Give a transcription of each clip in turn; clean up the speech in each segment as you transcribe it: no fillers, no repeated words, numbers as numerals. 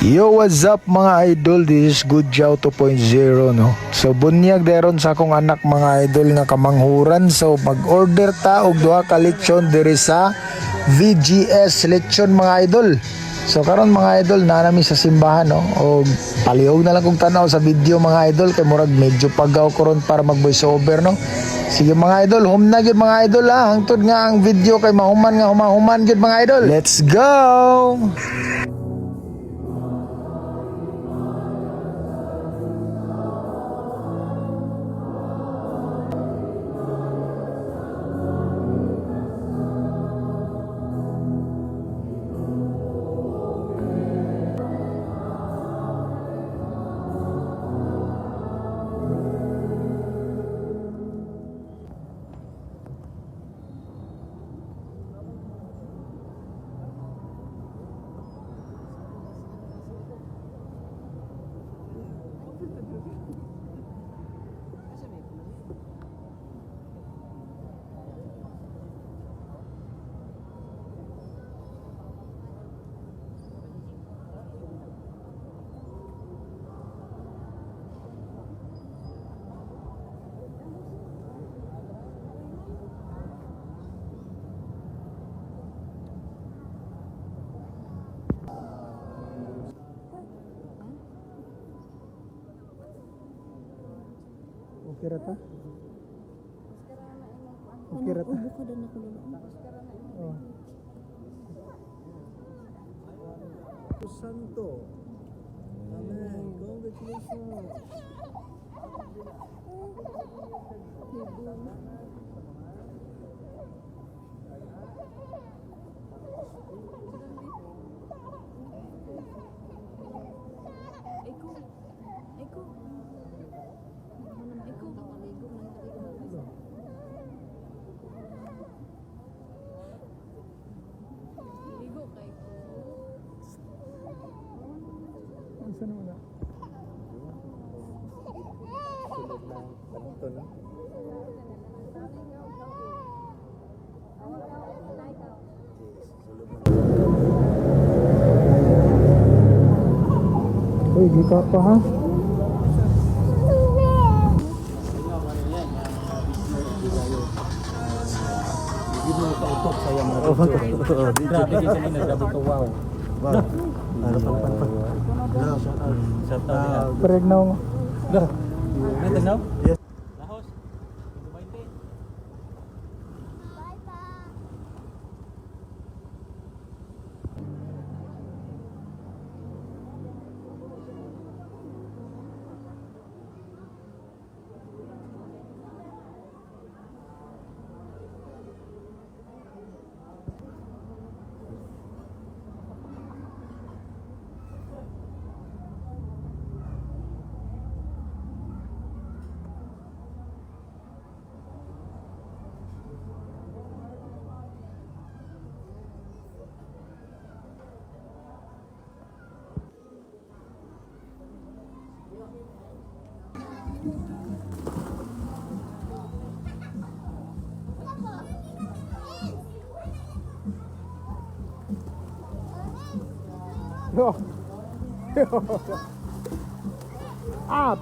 Yo, what's up mga idol? This is Good Jow 2.0 no. So bunyag deron sa akong anak mga idol nga kamanghuran. So mag-order ta og duha ka lechon diri sa VGS Lechon mga idol. So karon mga idol na nami sa simbahan no. Og palihog na lang kong tanaw sa video mga idol kay murag medyo pagaw ko ron para mag voice over no. Sige mga idol, hum na gyud mga idol ha. Hangtod nga ang video kay mahuman nga humahuman gyud mga idol. Let's go. Okay rata? Okay rata? Ubo ka dan ako dulu. Oh. Santo. Amen. Congratulations. Ano naman na? Sulod na panito no? Uy, di ka pa ha? Hindi mo ka utok sa yung grabe kasi kanina, grabe ka wow. Wow. Ano pang shout out. Pregnaw mo. Pregnaw? Yes. Lahos. 20.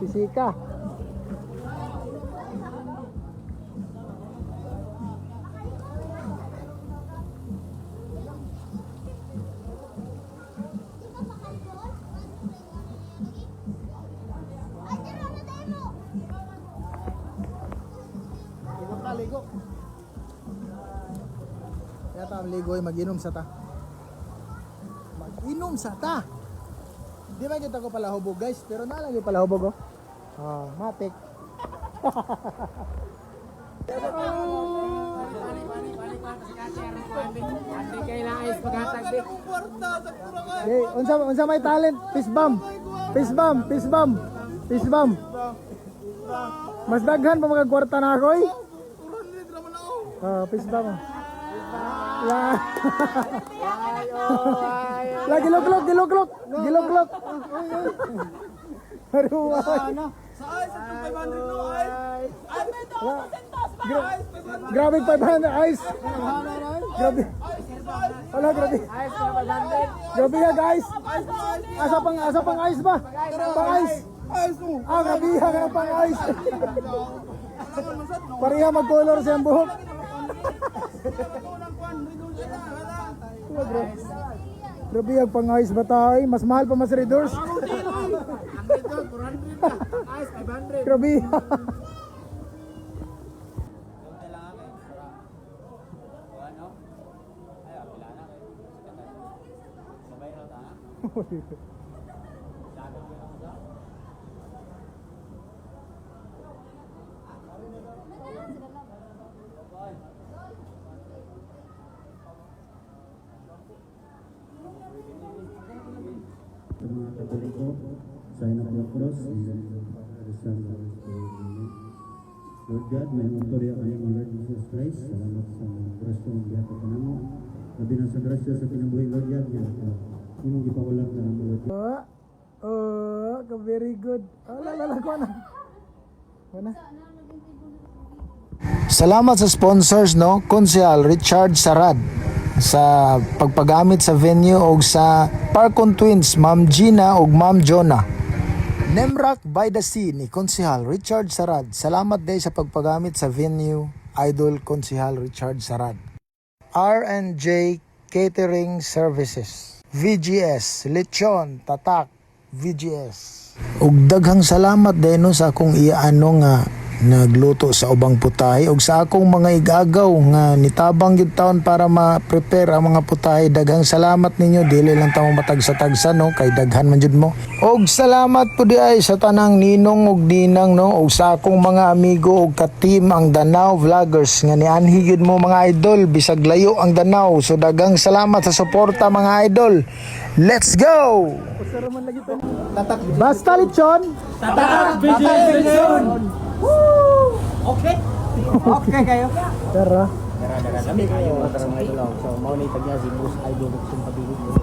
Pisika. Ligo. Kaya ta ligo ay mag-inom sa ta. Mag-inom sa ta. Di ba kita ko pala hubog guys, pero nalagi pala hubog oh. Oh, matik. Hey, unsa may talent? Fist bump. Fist bump, fist bump. Fist bump. Mas daghan pa mga kwarta na ako eh. Fist bump. Yeah. Lagi giloglok, giloglok, giloglok. Aruh. Sa ay, sa 500 no ay. Ay, may 200 ba? Grabe 500 ice. Grabe. Wala, grabe. Grabe nga guys. Asa pang ice ba? Pang ice. Grabe nga pang ice. Pareha mag-color siyang buhok. Grabe ang pang ice ba tayo? Mas mahal pa mas Redors. Grabe. Sa mga Katoliko, sign of the cross, in the name of the Father, the Son, and the Holy Spirit. Amen. Lord God, may utorya kami ng Lord Jesus Christ. Salamat sa mga grasyo ng biyak ko mo. Labi na sa grasyo sa kinabuhi, Lord God, nga imong ipaulat na lang, Lord God. Very good. Lala ko na. Salamat sa sponsors no, Konsehal Richard Sarad sa pagpagamit sa venue og sa Parkon Twins, Ma'am Gina ug Ma'am Jonah. Nemrak by the Sea ni Konsehal Richard Sarad. Salamat day sa pagpagamit sa venue, Idol Konsehal Richard Sarad. R&J Catering Services, VGS, Lechon, Tatak, VGS. Ug daghang salamat din no sa akong iano nga nagluto sa ubang putahe ug sa akong mga igagaw nga nitabang gyud taon para ma-prepare ang mga putahe. Daghang salamat ninyo, dili lang ta mo matagsa-tagsa no kay daghan man jud mo. Ug salamat po di ay sa tanang ninong ug dinang no ug sa akong mga amigo ug ka-team ang Danau Vloggers nga nianhi gyud mo mga idol bisag layo ang Danau. So daghang salamat sa suporta mga idol. Let's go! Basta lechon. Tatak Vision! Okay. Okay kayo. Tara. Dara-dara kami kayo. Mga idol. So, maunay tagnya si Bruce Idol sa pabilig.